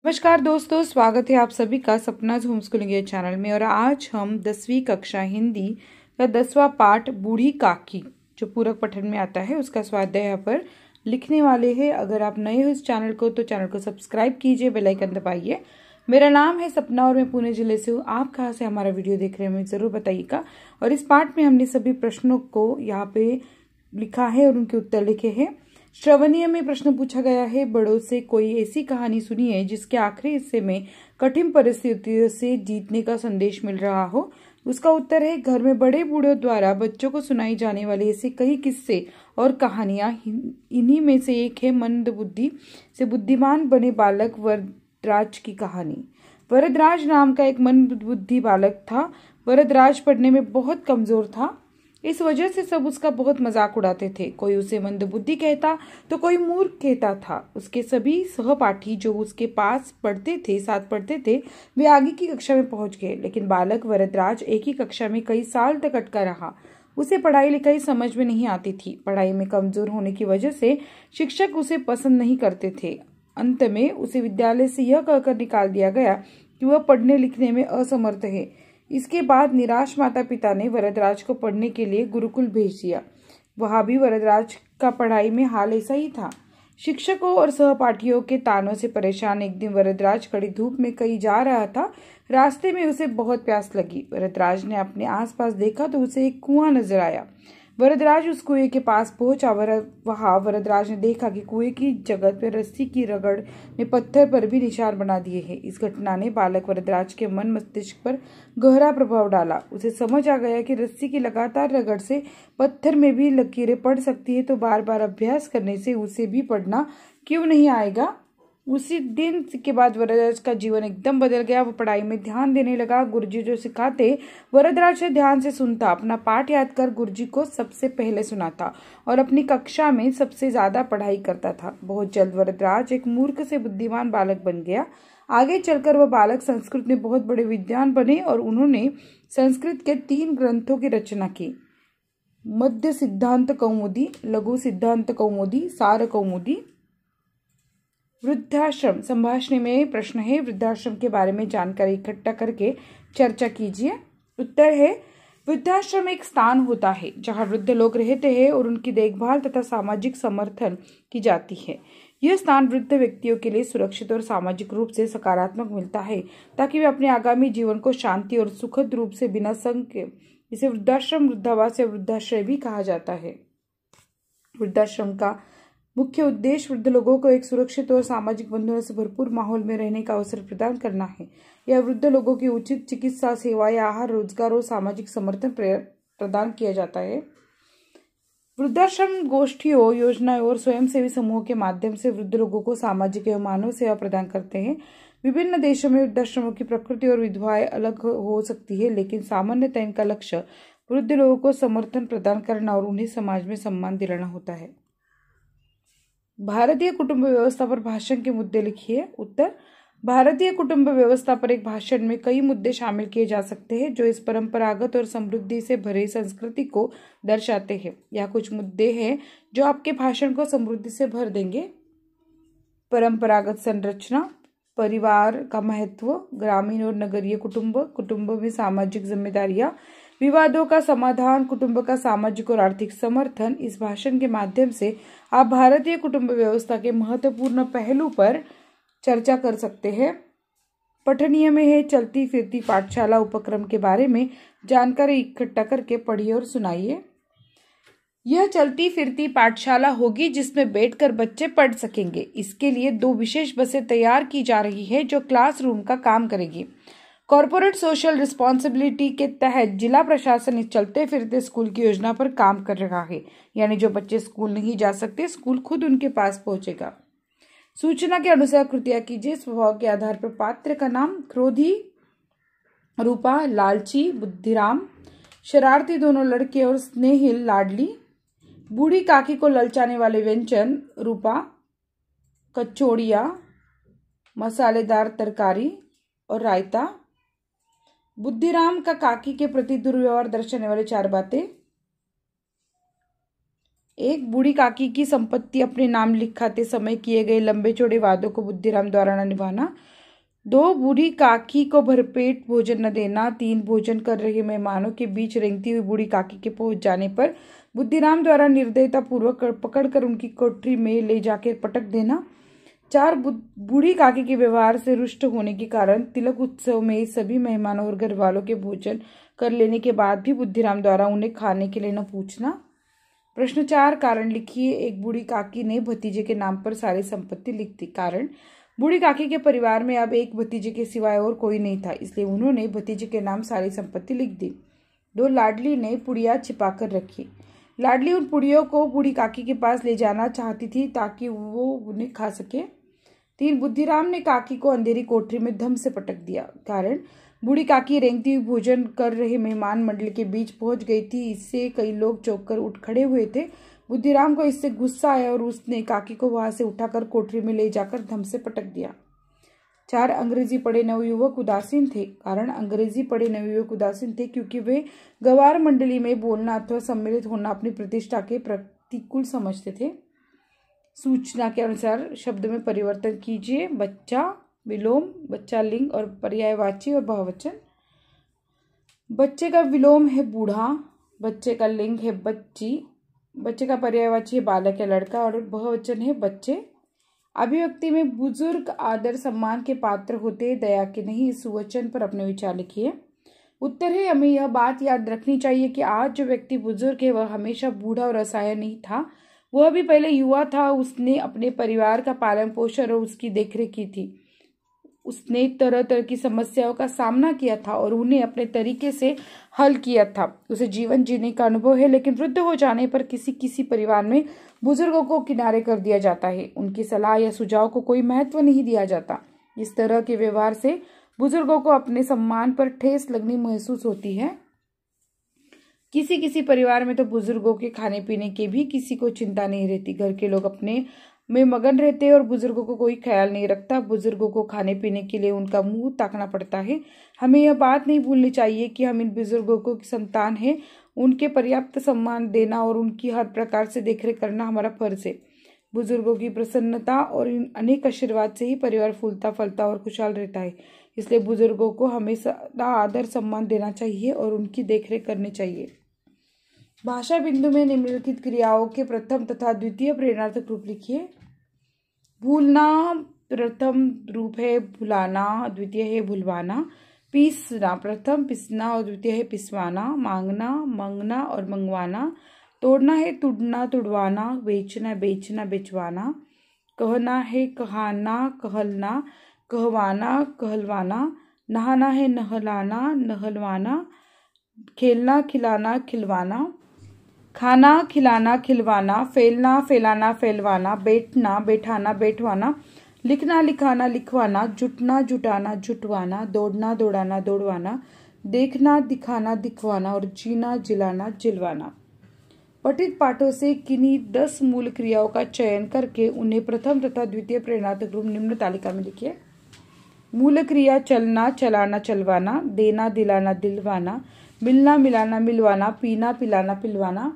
नमस्कार दोस्तों, स्वागत है आप सभी का सपनाज होम स्कूलिंग ये चैनल में। और आज हम 10वीं कक्षा हिंदी का 10वां पाठ बूढ़ी काकी जो पूरक पठन में आता है उसका स्वाध्याय यहाँ पर लिखने वाले हैं। अगर आप नए हो इस चैनल को तो चैनल को सब्सक्राइब कीजिए, बेल आइकन दबाइए। मेरा नाम है सपना और मैं पुणे जिले से हूँ। आप कहाँ से हमारा वीडियो देख रहे हैं मुझे जरूर बताइएगा। और इस पाठ में हमने सभी प्रश्नों को यहाँ पे लिखा है और उनके उत्तर लिखे हैं। श्रवणीय में प्रश्न पूछा गया है, बड़ों से कोई ऐसी कहानी सुनिए जिसके आखिरी हिस्से में कठिन परिस्थितियों से जीतने का संदेश मिल रहा हो। उसका उत्तर है, घर में बड़े बूढ़ों द्वारा बच्चों को सुनाई जाने वाले ऐसे कई किस्से और कहानियां। इन्हीं में से एक है मंद बुद्धि से बुद्धिमान बने बालक वरदराज की कहानी। वरदराज नाम का एक मंद बुद्धि बालक था। वरदराज पढ़ने में बहुत कमजोर था, इस वजह से सब उसका बहुत मजाक उड़ाते थे। कोई उसे मंदबुद्धि कहता तो कोई मूर्ख कहता था। उसके सभी सहपाठी जो उसके पास साथ पढ़ते थे, वे आगे की कक्षा में पहुंच गए, लेकिन बालक वरदराज एक ही कक्षा में कई साल तक अटका रहा। उसे पढ़ाई लिखाई समझ में नहीं आती थी। पढ़ाई में कमजोर होने की वजह से शिक्षक उसे पसंद नहीं करते थे। अंत में उसे विद्यालय से यह कहकर निकाल दिया गया कि वह पढ़ने लिखने में असमर्थ है। इसके बाद निराश माता पिता ने वरदराज को पढ़ने के लिए गुरुकुल भेज दिया। वहां भी वरदराज का पढ़ाई में हाल ऐसा ही था। शिक्षकों और सहपाठियों के तानों से परेशान एक दिन वरदराज कड़ी धूप में कहीं जा रहा था। रास्ते में उसे बहुत प्यास लगी। वरदराज ने अपने आसपास देखा तो उसे एक कुआं नजर आया। वरदराज उस कुएं के पास पहुंचा। वहां वरदराज ने देखा कि कुएं की जगह पर रस्सी की रगड़ ने पत्थर पर भी निशान बना दिए हैं। इस घटना ने बालक वरदराज के मन मस्तिष्क पर गहरा प्रभाव डाला। उसे समझ आ गया कि रस्सी की लगातार रगड़ से पत्थर में भी लकीरें पड़ सकती है, तो बार बार अभ्यास करने से उसे भी पढ़ना क्यों नहीं आएगा। उसी दिन के बाद वरदराज का जीवन एकदम बदल गया। वो पढ़ाई में ध्यान देने लगा। गुरुजी जो सिखाते वरदराज से ध्यान से सुनता, अपना पाठ याद कर गुरुजी को सबसे पहले सुनाता और अपनी कक्षा में सबसे ज्यादा पढ़ाई करता था। बहुत जल्द वरदराज एक मूर्ख से बुद्धिमान बालक बन गया। आगे चलकर वह बालक संस्कृत में बहुत बड़े विद्वान बने और उन्होंने संस्कृत के 3 ग्रंथों की रचना की, मध्य सिद्धांत कौमुदी, लघु सिद्धांत कौमुदी, सार कौमुदी। वृद्धाश्रम संभाषण में प्रश्न है, वृद्धाश्रम के बारे में जानकारी इकट्ठा करके चर्चा कीजिए। उत्तर है, वृद्धाश्रम एक स्थान होता है जहां वृद्ध लोग रहते हैं और उनकी देखभाल तथा सामाजिक समर्थन की जाती है। यह स्थान वृद्ध व्यक्तियों के लिए सुरक्षित और सामाजिक रूप से सकारात्मक मिलता है ताकि वे अपने आगामी जीवन को शांति और सुखद रूप से बिना संग के। इसे वृद्धाश्रम, वृद्धावास या वृद्धाश्रय भी कहा जाता है। वृद्धाश्रम का मुख्य उद्देश्य वृद्ध लोगों को एक सुरक्षित और सामाजिक बंधनों से भरपूर माहौल में रहने का अवसर प्रदान करना है। यह वृद्ध लोगों की उचित चिकित्सा सेवाएं, आहार, रोजगार और सामाजिक समर्थन प्रदान किया जाता है। वृद्धाश्रम गोष्ठियों, योजनाओं और स्वयंसेवी समूहों के माध्यम से वृद्ध लोगों को सामाजिक एवं मानव सेवा प्रदान करते हैं। विभिन्न देशों में वृद्धाश्रमों की प्रकृति और विधवाएं अलग हो सकती है, लेकिन सामान्यतः इनका लक्ष्य वृद्ध लोगों को समर्थन प्रदान करना और उन्हें समाज में सम्मान दिलाना होता है। भारतीय कुटुंब व्यवस्था पर भाषण के मुद्दे लिखिए। उत्तर, भारतीय कुटुंब व्यवस्था पर एक भाषण में कई मुद्दे शामिल किए जा सकते हैं जो इस परंपरागत और समृद्धि से भरे संस्कृति को दर्शाते हैं। यह कुछ मुद्दे हैं जो आपके भाषण को समृद्धि से भर देंगे। परंपरागत संरचना, परिवार का महत्व, ग्रामीण और नगरीय कुटुंब में सामाजिक जिम्मेदारियां, विवादों का समाधान, कुटुंब का सामाजिक और आर्थिक समर्थन। इस भाषण के माध्यम से आप भारतीय कुटुंब व्यवस्था के महत्वपूर्ण पहलू पर चर्चा कर सकते हैं। पठनीय में है, चलती फिरती पाठशाला उपक्रम के बारे में जानकारी इकट्ठा करके पढ़िए और सुनाइए। यह चलती फिरती पाठशाला होगी जिसमें बैठकर बच्चे पढ़ सकेंगे। इसके लिए 2 विशेष बसें तैयार की जा रही है जो क्लासरूम का काम करेगी। कॉर्पोरेट सोशल रिस्पॉन्सिबिलिटी के तहत जिला प्रशासन इस चलते फिरते स्कूल की योजना पर काम कर रहा है, यानी जो बच्चे स्कूल नहीं जा सकते, स्कूल खुद उनके पास पहुंचेगा। सूचना के अनुसार कृतियां कीजिए। स्वभाव के आधार पर पात्र का नाम, क्रोधी रूपा, लालची बुद्धिराम, शरारती दोनों लड़के और स्नेहिल लाडली। बूढ़ी काकी को ललचाने वाले व्यंजन, रूपा कचौड़िया, मसालेदार तरकारी और रायता। बुद्धिराम का काकी के प्रति दुर्व्यवहार दर्शाने वाले 4 बातें, एक, बूढ़ी काकी की संपत्ति अपने नाम लिखाते समय किए गए लंबे चौड़े वादों को बुद्धिराम द्वारा न निभाना। 2, बूढ़ी काकी को भरपेट भोजन न देना। 3, भोजन कर रहे मेहमानों के बीच रेंगती हुई बूढ़ी काकी के पहुंच जाने पर बुद्धिराम द्वारा निर्दयता पूर्वक पकड़कर उनकी कोठरी में ले जाकर पटक देना। 4, बूढ़ी काकी के व्यवहार से रुष्ट होने के कारण तिलक उत्सव में सभी मेहमानों और घर वालों के भोजन कर लेने के बाद भी बुद्धिराम द्वारा उन्हें खाने के लिए न पूछना। प्रश्न 4, कारण लिखिए। एक, बूढ़ी काकी ने भतीजे के नाम पर सारी संपत्ति लिख दी। कारण, बूढ़ी काकी के परिवार में अब एक भतीजे के सिवाय और कोई नहीं था, इसलिए उन्होंने भतीजे के नाम सारी संपत्ति लिख दी। 2, लाडली ने पुड़िया छिपा कर रखी। लाडली उन पुड़ियों को बूढ़ी काकी के पास ले जाना चाहती थी ताकि वो उन्हें खा सके। 3, बुद्धिराम ने काकी को अंधेरी कोठरी में धम से पटक दिया। कारण, बूढ़ी काकी रेंगती हुई भोजन कर रहे मेहमान मंडल के बीच पहुंच गई थी, इससे कई लोग चौंक कर उठ खड़े हुए थे। बुद्धिराम को इससे गुस्सा आया और उसने काकी को वहां से उठाकर कोठरी में ले जाकर धम से पटक दिया। 4, अंग्रेजी पढ़े नवयुवक उदासीन थे। कारण, अंग्रेजी पढ़े नवयुवक उदासीन थे क्योंकि वे गवार मंडली में बोलना अथवा सम्मिलित होना अपनी प्रतिष्ठा के प्रतिकूल समझते थे। सूचना के अनुसार शब्द में परिवर्तन कीजिए। बच्चा विलोम, बच्चा लिंग और पर्यायवाची और बहुवचन। बच्चे का विलोम है बूढ़ा, बच्चे का लिंग है बच्ची, बच्चे का पर्यायवाची है बालक या लड़का और बहुवचन है बच्चे। अभिव्यक्ति में बुजुर्ग आदर सम्मान के पात्र होते, दया के नहीं। इस सुवचन पर अपने विचार लिखिए। उत्तर है, हमें यह बात याद रखनी चाहिए कि आज जो व्यक्ति बुजुर्ग है वह हमेशा बूढ़ा और असहाय नहीं था, वह भी पहले युवा था। उसने अपने परिवार का पालन पोषण और उसकी देखरेख की थी। उसने तरह तरह की समस्याओं का सामना किया था और उन्हें अपने तरीके से हल किया था। उसे जीवन जीने का अनुभव है, लेकिन वृद्ध हो जाने पर किसी किसी परिवार में बुजुर्गों को किनारे कर दिया जाता है। उनकी सलाह या सुझाव को कोई महत्व नहीं दिया जाता। इस तरह के व्यवहार से बुजुर्गों को अपने सम्मान पर ठेस लगनी महसूस होती है। किसी किसी परिवार में तो बुजुर्गों के खाने पीने की भी किसी को चिंता नहीं रहती। घर के लोग अपने में मगन रहते हैं और बुजुर्गों को कोई ख्याल नहीं रखता। बुजुर्गों को खाने पीने के लिए उनका मुंह ताकना पड़ता है। हमें यह बात नहीं भूलनी चाहिए कि हम इन बुजुर्गों को संतान हैं। उनके पर्याप्त सम्मान देना और उनकी हर प्रकार से देखरेख करना हमारा फर्ज है। बुजुर्गों की प्रसन्नता और इन अनेक आशीर्वाद से ही परिवार फूलता फलता और खुशहाल रहता है। इसलिए बुजुर्गों को हमें सदा आदर सम्मान देना चाहिए और उनकी देखरेख करनी चाहिए। भाषा बिंदु में निम्नलिखित क्रियाओं के प्रथम तथा द्वितीय प्रेरणार्थक रूप लिखिए। भूलना प्रथम रूप है भुलाना, द्वितीय है भुलवाना। पीसना प्रथम पिसना और द्वितीय है पिसवाना। मांगना मंगना और मंगवाना। तोड़ना है तुड़ना तुड़वाना। बेचना बेचना बेचवाना। कहना है कहाना कहलना कहवाना कहलवाना। नहाना है नहलाना नहलवाना। खेलना खिलाना खिलवाना। खाना खिलाना खिलवाना। फैलना फैलाना फैलवाना। बैठना बैठाना बैठवाना। लिखना लिखाना लिखवाना। जुटना जुटाना जुटवाना। दौड़ना दौड़ाना दौड़वाना। देखना दिखाना दिखवाना और जीना जिलाना जिलवाना। पठित पाठों से किन्हीं 10 मूल क्रियाओं का चयन करके उन्हें प्रथम तथा द्वितीय प्रेरणार्थक रूप निम्न तालिका में लिखिए। मूल क्रिया चलना चलाना चलवाना। देना दिलाना दिलवाना। मिलना मिलाना मिलवाना। पीना पिलाना पिलवाना।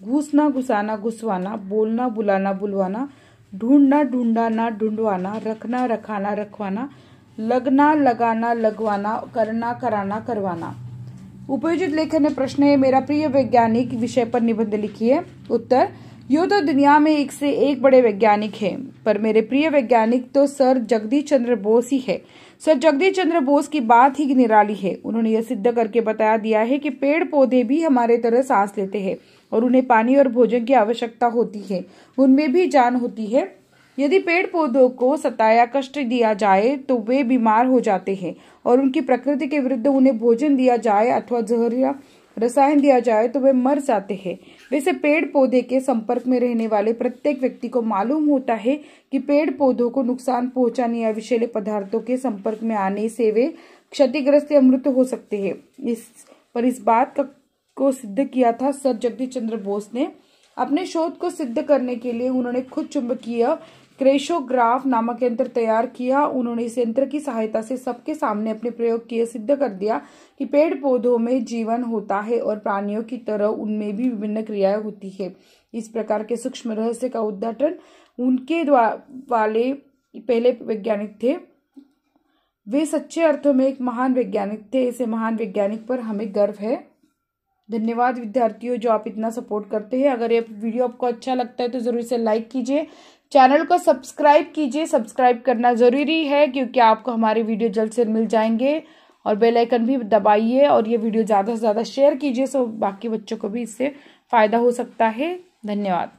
घुसना घुसाना घुसवाना। बोलना बुलाना बुलवाना। ढूंढना ढूंढाना ढूंढवाना। रखना रखाना रखवाना। लगना लगाना लगवाना। करना कराना करवाना। उपयोजित लेखन में प्रश्न है, मेरा प्रिय वैज्ञानिक विषय पर निबंध लिखिए। उत्तर, यूँ तो दुनिया में एक से एक बड़े वैज्ञानिक हैं, पर मेरे प्रिय वैज्ञानिक तो सर जगदीश चंद्र बोस ही है। सर जगदीश चंद्र बोस की बात ही निराली है। उन्होंने यह सिद्ध करके बताया दिया है कि पेड़ पौधे भी हमारे तरह सांस लेते हैं और उन्हें पानी और भोजन की आवश्यकता होती है। उनमें भी जान होती है। यदि पेड़ पौधों को सताया कष्ट दिया जाए तो वे बीमार हो जाते हैं और उनकी प्रकृति के विरुद्ध उन्हें भोजन दिया जाए अथवा जहरीला रसायन दिया जाए तो वे मर जाते हैं। वैसे पेड़ पौधे के संपर्क में रहने वाले प्रत्येक व्यक्ति को मालूम होता है कि पेड़ पौधों को नुकसान पहुंचाने या विषैले पदार्थों के संपर्क में आने से वे क्षतिग्रस्त या मृत हो सकते हैं। इस बात को सिद्ध किया था सर जगदीश चंद्र बोस ने। अपने शोध को सिद्ध करने के लिए उन्होंने खुद चुंबकीय क्रेशोग्राफ नामक यंत्र तैयार किया। उन्होंने इस यंत्र की सहायता से सबके सामने अपने प्रयोग किए सिद्ध कर दिया कि पेड़ पौधों में जीवन होता है और प्राणियों की तरह उनमें भी विभिन्न क्रियाएं होती है। इस प्रकार के सूक्ष्म रहस्य का उद्घाटन उनके वाले पहले वैज्ञानिक थे। वे सच्चे अर्थों में एक महान वैज्ञानिक थे। ऐसे महान वैज्ञानिक पर हमें गर्व है। धन्यवाद विद्यार्थियों जो आप इतना सपोर्ट करते हैं। अगर ये वीडियो आपको अच्छा लगता है तो जरूर इसे लाइक कीजिए, चैनल को सब्सक्राइब कीजिए। सब्सक्राइब करना जरूरी है क्योंकि आपको हमारे वीडियो जल्द से मिल जाएंगे, और बेल आइकन भी दबाइए और ये वीडियो ज़्यादा से ज़्यादा शेयर कीजिए सो बाकी बच्चों को भी इससे फायदा हो सकता है। धन्यवाद।